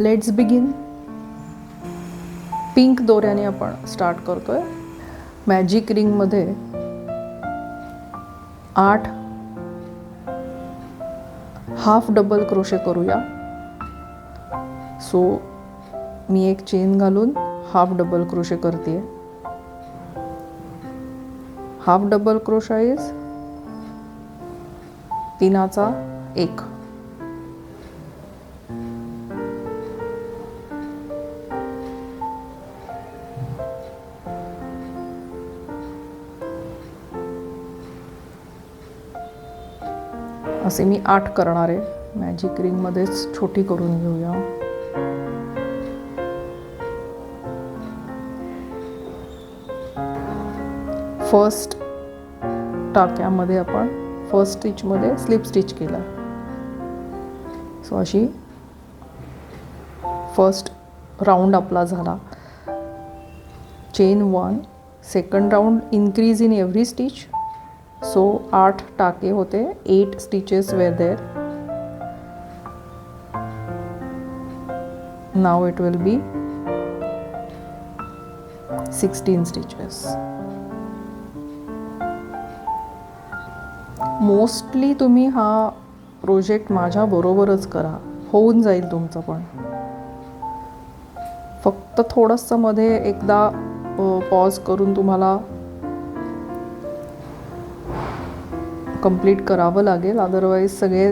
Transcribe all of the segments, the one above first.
Let's begin. Pink दोऱ्याने आपण start करतोय. Magic रिंगमध्ये 8 हाफ डबल क्रोशे करूया. सो मी एक चेन घालून हाफ डबल क्रोशे करते. हाफ डबल क्रोशा इज 3चा 1. असे मी 8 करणार आहे. मॅजिक रिंगमध्येच छोटी करून घेऊया. फर्स्ट टाक्यामध्ये आपण फर्स्ट स्टिचमध्ये स्लिप स्टिच केला. सो अशी फर्स्ट राऊंड आपला झाला. Chain 1. Second round increase in every stitch. So 8 टाके होते. 8 stitches were there. Now it will be 16 stitches. Mostly तुम्ही हा प्रोजेक्ट माझ्या बरोबरच करा, होऊन जाईल तुमचं. पण फक्त थोडंसं मध्ये एकदा पॉज करून तुम्हाला कंप्लीट करावं लागेल. अदरवाईज सगळे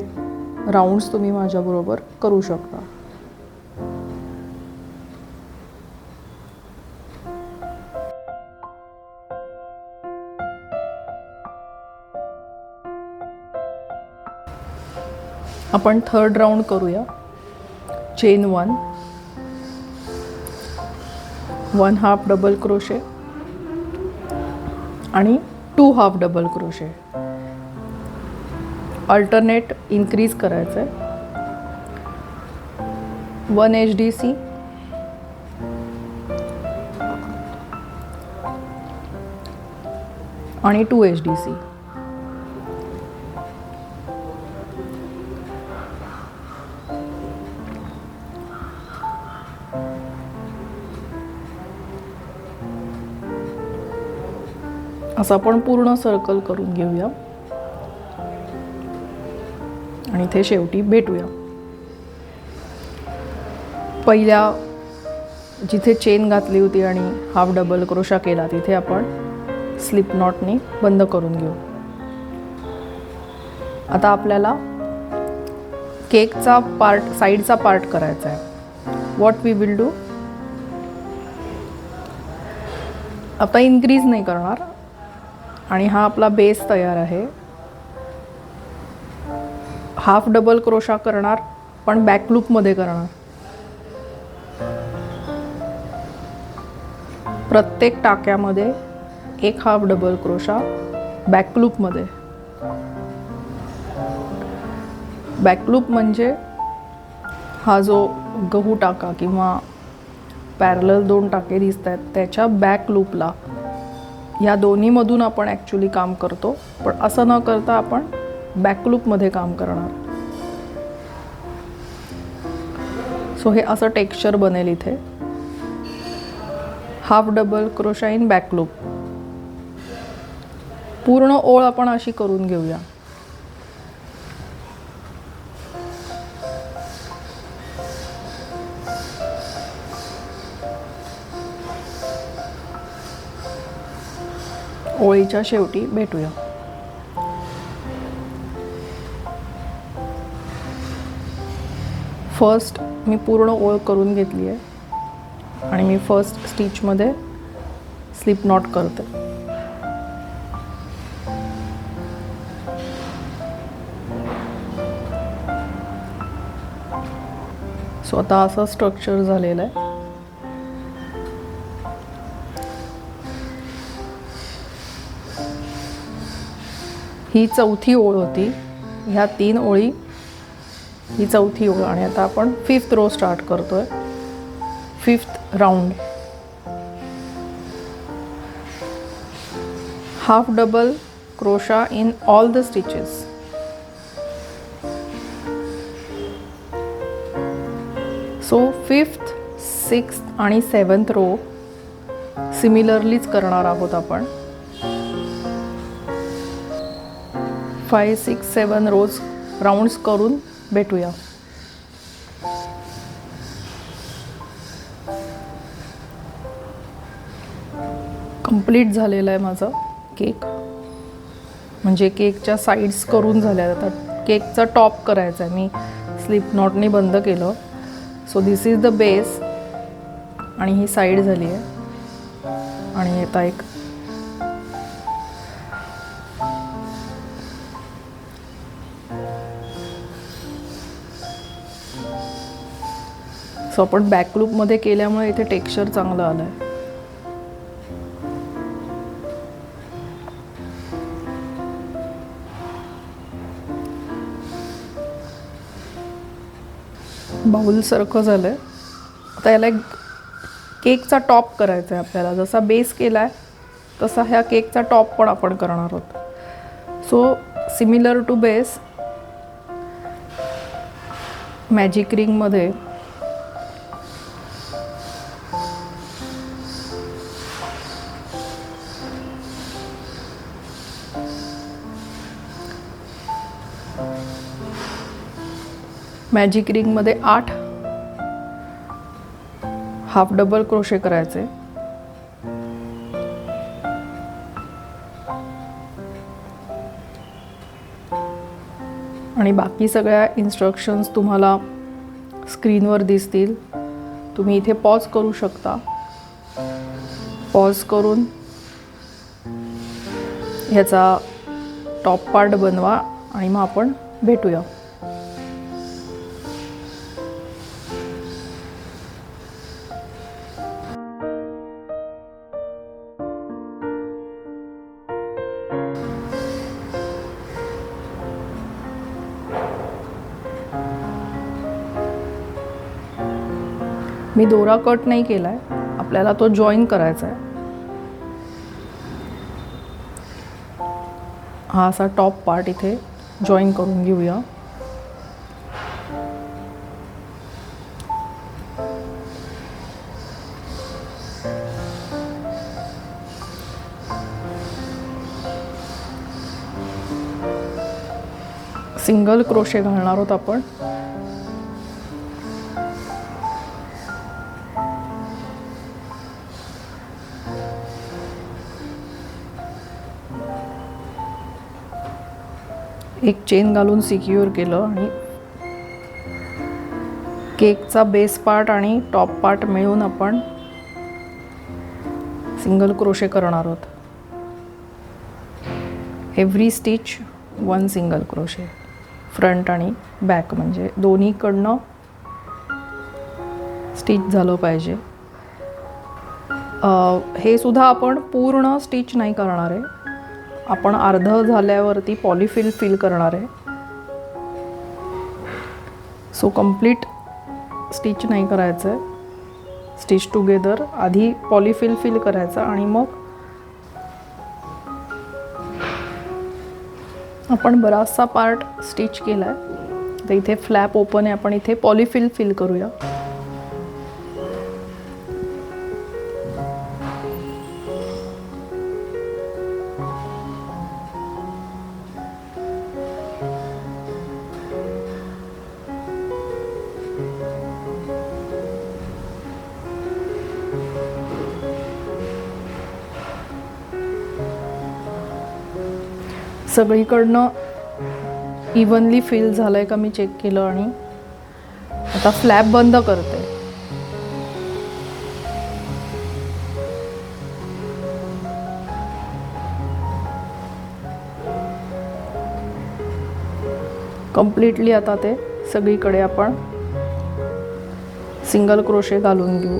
राऊंड्स तुम्ही माझ्याबरोबर करू शकता. आपण थर्ड राऊंड करूया. चेन 1, 1 हाफ डबल क्रोशे आणि 2 half double crochet. Alternate increase करायचं आहे. 1 HDC आणि 2 HDC. असं आपण पूर्ण सर्कल करून घेऊया आणि इथे शेवटी भेटूया. पहिल्या जिथे चेन घातली होती आणि हाफ डबल क्रोशा केला तिथे आपण स्लिप नॉटने बंद करून घेऊ. आता आपल्याला केकचा पार्ट, साईडचा पार्ट करायचा आहे. व्हॉट वी विल डू, आता इन्क्रीज नाही करणार आणि हा आपला बेस तयार आहे. हाफ डबल क्रोशा करणार, पण बॅक लूपमध्ये करणार. प्रत्येक टाक्यामध्ये 1 हाफ डबल क्रोशा बॅक लूपमध्ये. बॅक लूप म्हणजे हा जो गहू टाका किंवा पॅरलल 2 टाके दिसत आहेत त्याच्या बॅक लूपला, या दोन्हीमधून आपण ॲक्च्युली काम करतो, पण असं न करता आपण बॅकलूपमध्ये काम करणार. सो हे असं टेक्स्चर बनेल. इथे हाफ डबल क्रोशा इन बॅकलूप. पूर्ण ओळ आपण अशी करून घेऊया. ओळीच्या शेवटी भेटूया. फर्स्ट मी पूर्ण ओळ करून घेतली आहे आणि मी फर्स्ट स्टिचमध्ये स्लिप नॉट करते. सो आता असं स्ट्रक्चर झालेलं आहे. ही चौथी ओळ होती. ह्या 3 ओळी, ही चौथी ओळ आणि आता आपण 5th रो स्टार्ट करतोय. 5th round. Half double crochet in all the stitches. So 5th, 6th आणि 7th रो सिमिलरलीच करणार आहोत आपण. 5, 6, 7 रोज राऊंड्स करून भेटूया. कंप्लीट झालेला आहे माझा केक. म्हणजे केकच्या साईड्स करून झाल्या. आता केकचा टॉप करायचा आहे. मी स्लिप नॉटने बंद केलं. So this is the base आणि ही साईड झाली आहे. आणि आता एक सो आपण बॅक लूपमध्ये केल्यामुळे इथे टेक्स्चर चांगलं आलं आहे. बाउलसारखं झालं आहे. आता याला एक केकचा टॉप करायचा आहे आपल्याला. जसा बेस केला आहे तसा ह्या केकचा टॉप पण आपण करणार आहोत. So similar to base, magic रिंगमध्ये मॅजिक रिंगमध्ये 8 हाफ डबल क्रोशे करायचे. आणि बाकी सगळ्या इन्स्ट्रक्शन्स तुम्हाला स्क्रीनवर दिसतील. तुम्ही इथे पॉज करू शकता. पॉज करून ह्याचा टॉप पार्ट बनवा आणि मग आपण भेटूया. मी दोरा कट नाही केला आहे. आपल्याला तो जॉईन करायचा आहे. हा असा टॉप पार्ट इथे जॉईन करून घेऊया. सिंगल क्रोशे घालणार आहोत आपण. एक चेन घालून सिक्युअर केलं आणि केकचा बेस पार्ट आणि टॉप पार्ट मिळून आपण सिंगल क्रोशे करणार आहोत. Every stitch 1 single crochet, front आणि बॅक म्हणजे दोन्हीकडनं स्टिच झालं पाहिजे. हे सुद्धा आपण पूर्ण स्टिच नाही करणार आहे. आपण अर्ध झाल्यावरती पॉलिफिल फिल करणार आहे. सो कंप्लीट स्टिच नाही करायचं आहे. स्टिच टुगेदर आधी पॉलिफिल फिल करायचं आणि मग आपण बराचसा पार्ट स्टिच केला आहे. तर इथे फ्लॅप ओपन आहे. आपण इथे पॉलिफिल फिल करूया. सगळीकडनं इव्हनली फिल झालंय का मी चेक केलं आणि आता फ्लॅप बंद करते. कम्प्लिटली आता ते सगळीकडे आपण सिंगल क्रोशे घालून घेऊ.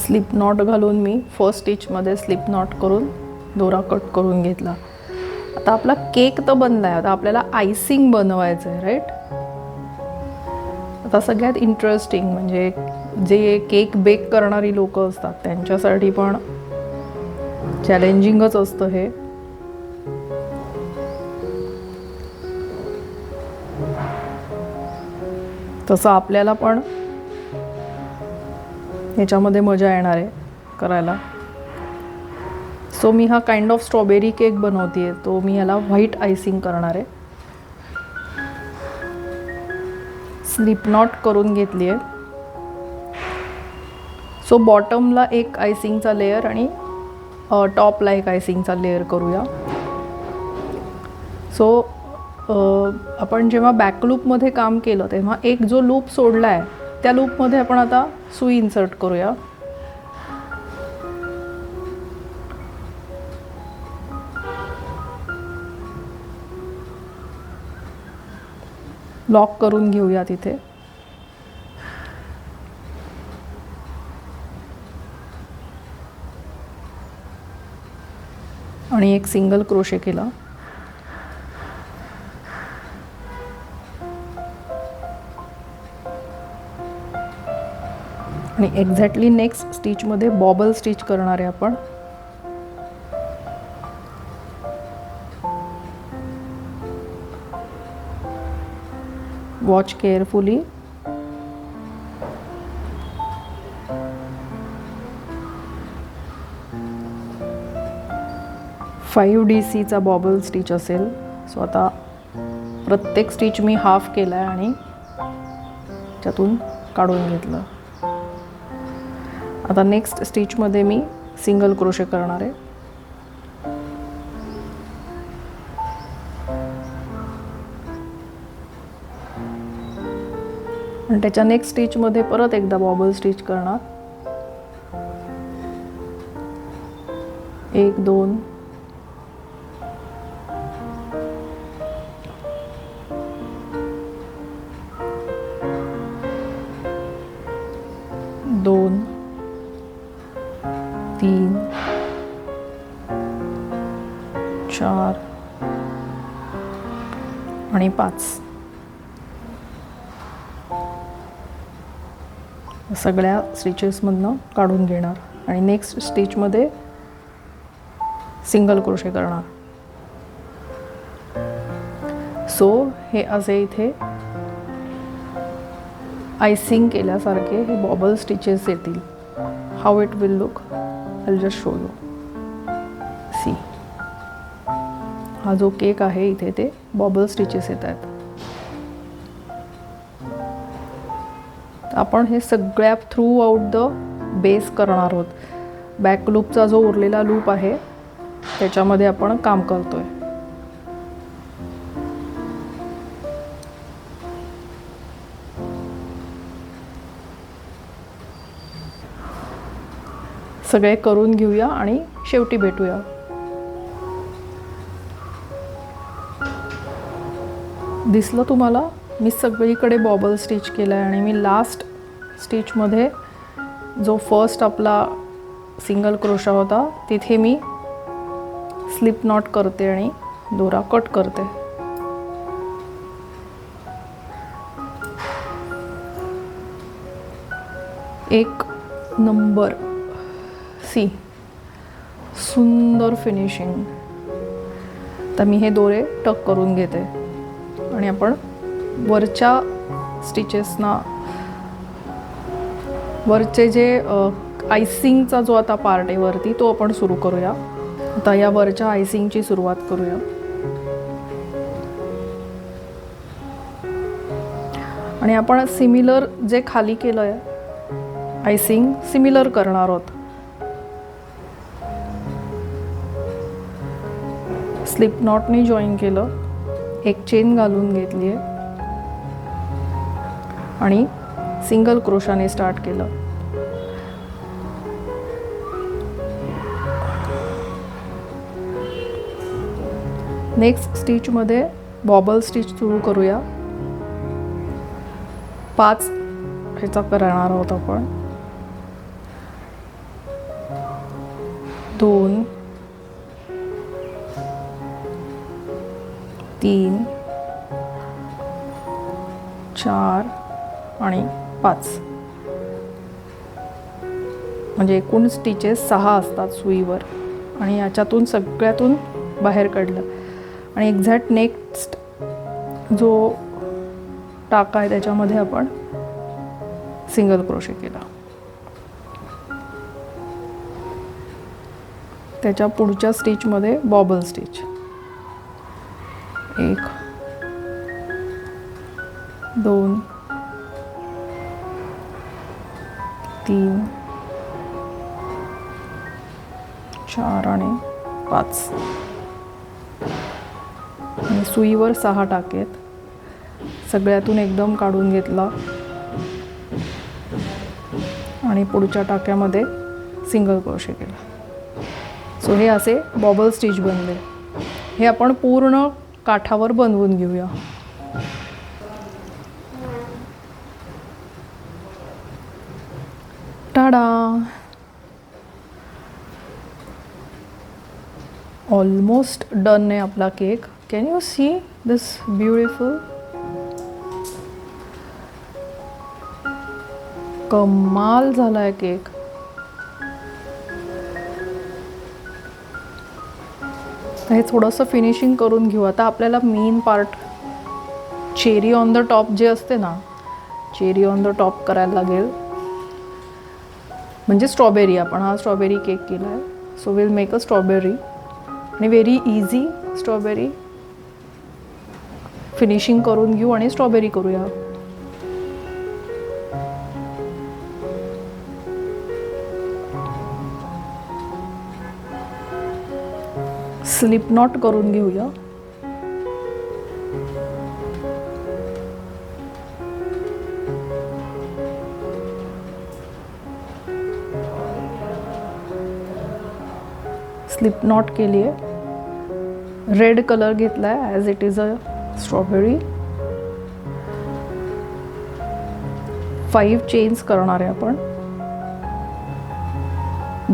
स्लिप नॉट घालून मी फर्स्ट स्टिचमध्ये स्लिप नॉट करून दोरा कट करून घेतला. आता आपला केक तर बनला आहे. आता आपल्याला आयसिंग बनवायचं आहे, राईट. आता सगळ्यात इंटरेस्टिंग म्हणजे जे केक बेक करणारी लोक असतात त्यांच्यासाठी पण चॅलेंजिंगच असतं हे. तसं आपल्याला पण ह्याच्यामध्ये मजा येणार आहे करायला. सो मी हा काइंड ऑफ स्ट्रॉबेरी केक बनवते आहे. तो मी याला व्हाईट आयसिंग करणार आहे. स्लिप नॉट करून घेतली आहे. सो बॉटमला एक आयसिंगचा लेअर आणि टॉपला एक आयसिंगचा लेअर करूया. सो आपण जेव्हा बॅक लूपमध्ये काम केलं तेव्हा एक जो लूप सोडला आहे त्या लूपमध्ये आपण आता सुई इन्सर्ट करूया. लॉक करून घेऊया तिथे. आणि एक सिंगल क्रोशे केला. आणि एक्झॅक्टली नेक्स्ट स्टिचमध्ये बॉबल स्टिच करणार आहे आपण. Watch carefully. DC बॉबल स्टिच असेल. सो आता प्रत्येक स्टिच मी हाफ केला आहे आणि त्यातून काढून घेतलं. आता नेक्स्ट स्टिचमध्ये मी सिंगल क्रोशे करणार आहे. आणि त्याच्या नेक्स्ट स्टिचमध्ये परत एकदा बॉबल स्टिच करणार. 1 2 2 3 4 आणि 5. सगळ्या स्टिचेसमधनं काढून घेणार आणि नेक्स्ट स्टिचमध्ये सिंगल क्रोशे करणार. सो हे असे इथे आयसिंग केल्यासारखे हे बॉबल स्टिचेस येतील. How it will look I will just show you. See, हा जो केक आहे इथे ते बॉबल स्टिचेस येत आहेत. आपण हे सगळ्या थ्रू आउट द बेस करणार आहोत. बॅक लूपचा जो उरलेला लूप आहे त्याच्यामध्ये आपण काम करतोय. सगळे करून घेऊया आणि शेवटी भेटूया. दिसलं तुम्हाला? मी सगळीकडे बॉबल स्टिच केलं आहे आणि मी लास्ट स्टिचमध्ये जो फर्स्ट आपला सिंगल क्रोशा होता तिथे मी स्लिप नॉट करते आणि दोरा कट करते. एक नंबर. सी, सुंदर फिनिशिंग. तर मी हे दोरे टक करून घेते आणि आपण वरच्या स्टिचेसना वरचे जे आयसिंगचा जो आता पार्ट आहे वरती तो आपण सुरू करूया. आता या वरच्या आयसिंगची सुरुवात करूया. आणि आपण सिमिलर जे खाली केलं आहे आयसिंग सिमिलर करणार आहोत. स्लिप नॉटने जॉईन केलं, एक चेन घालून घेतली आहे आणि सिंगल क्रोशाने स्टार्ट केलं. नेक्स्ट स्टिचमध्ये बॉबल स्टिच सुरू करूया. 5 ह्याचा करणार आहोत आपण. 2 3 4 आणि 5. म्हणजे एकूण स्टिचेस 6 असतात सुईवर आणि याच्यातून सगळ्यातून बाहेर काढलं. आणि एक्झॅक्ट नेक्स्ट जो टाका आहे त्याच्यामध्ये आपण सिंगल क्रोशे केला. त्याच्या पुढच्या स्टिचमध्ये बॉबल स्टिच, 1 2 3 4 आणि 5 आणि सुईवर 6 टाके आहेत. सगळ्यातून एकदम काढून घेतला आणि पुढच्या टाक्यामध्ये सिंगल क्रोशे केला. सो हे असे बॉबल स्टिच बनले. हे आपण पूर्ण काठावर बनवून घेऊया. टाडा, ऑलमोस्ट डन आहे आपला cake. Can you see this beautiful? कमाल झाला आहे केक. हे थोडंसं फिनिशिंग करून घेऊ. आता आपल्याला main part cherry on the top जे असते ना, चेरी ऑन द टॉप करायला लागेल. म्हणजे स्ट्रॉबेरी, आपण हा स्ट्रॉबेरी केक केला आहे. So will make a strawberry आणि व्हेरी इझी स्ट्रॉबेरी फिनिशिंग करून घेऊ आणि स्ट्रॉबेरी करूया. स्लिप नॉट करून घेऊया. स्लिप नॉट केली आहे. रेड कलर घेतला आहे as it is a strawberry. 5 chains करणार आहे आपण.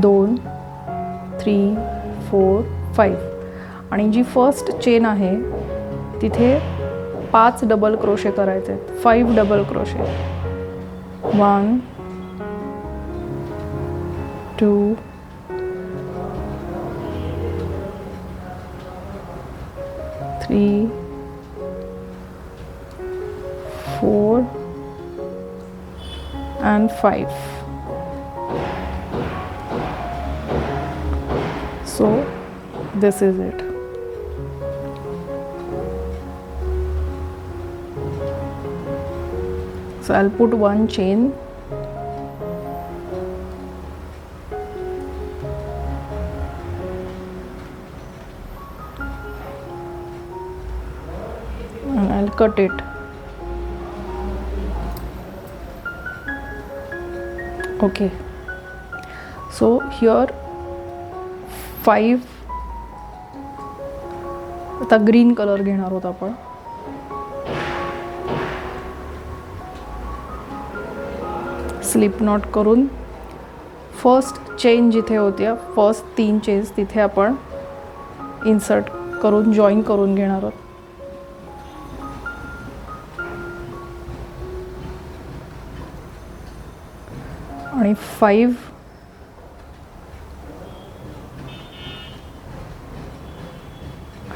2 3 4 5 आणि जी फर्स्ट चेन आहे तिथे 5 डबल क्रोशे करायचे आहेत. 5 double crochet. 1 2 3 4 and 5. So this is it. So I'll put one chain and I'll cut it. Okay, so here 5. आता ग्रीन कलर घेणार आहोत आपण. स्लिप नॉट करून फर्स्ट चेन जिथे होत्या, फर्स्ट 3 चेन्स तिथे आपण इन्सर्ट करून जॉईन करून घेणार आहोत. आणि 5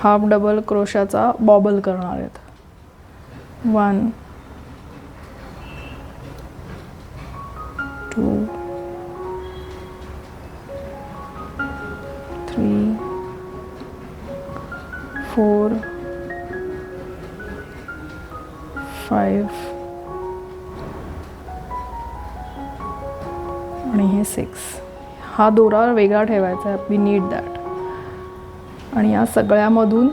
हाफ डबल क्रोशाचा बॉबल करणार आहेत. 1 2 3 4 5 आणि हे 6. हा दोरा वेगळा ठेवायचा आहे. We need that. आणि या सगळ्यामधून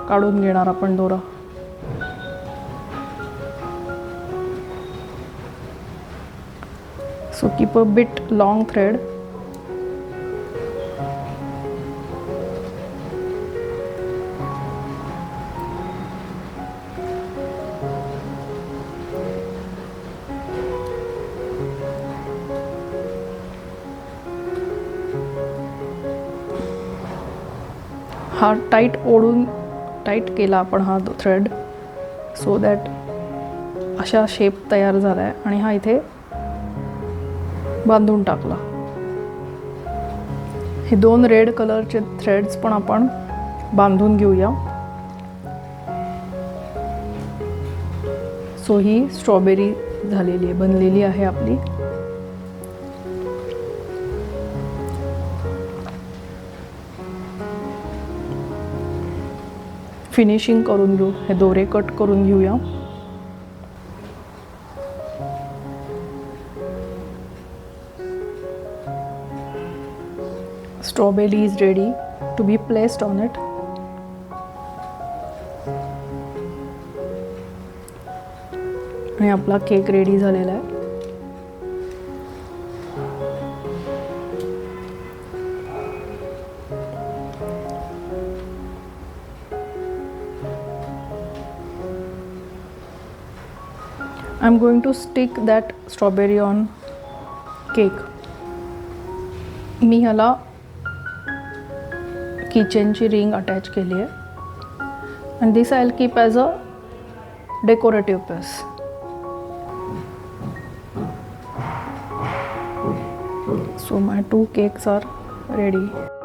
काढून घेणार आपण दोरा. So keep a bit long thread. हा टाईट ओढून टाईट केला आपण हा थ्रेड, सो दॅट अशा शेप तयार झाला आहे. आणि हा इथे बांधून टाकला. हे 2 रेड कलरचे थ्रेड्स पण आपण बांधून घेऊया. सो ही स्ट्रॉबेरी झालेली आहे, बनलेली आहे आपली. फिनिशिंग करून घेऊ, हे दोरे कट करून घेऊया. Strawberry is ready to be placed on it. आणि आपला केक रेडी झालेला आहे. I'm going to stick that strawberry on cake. मी ह्याला किचनची रिंग अटॅच केली आहे. and this I'll keep as a decorative piece. So my 2 cakes are ready.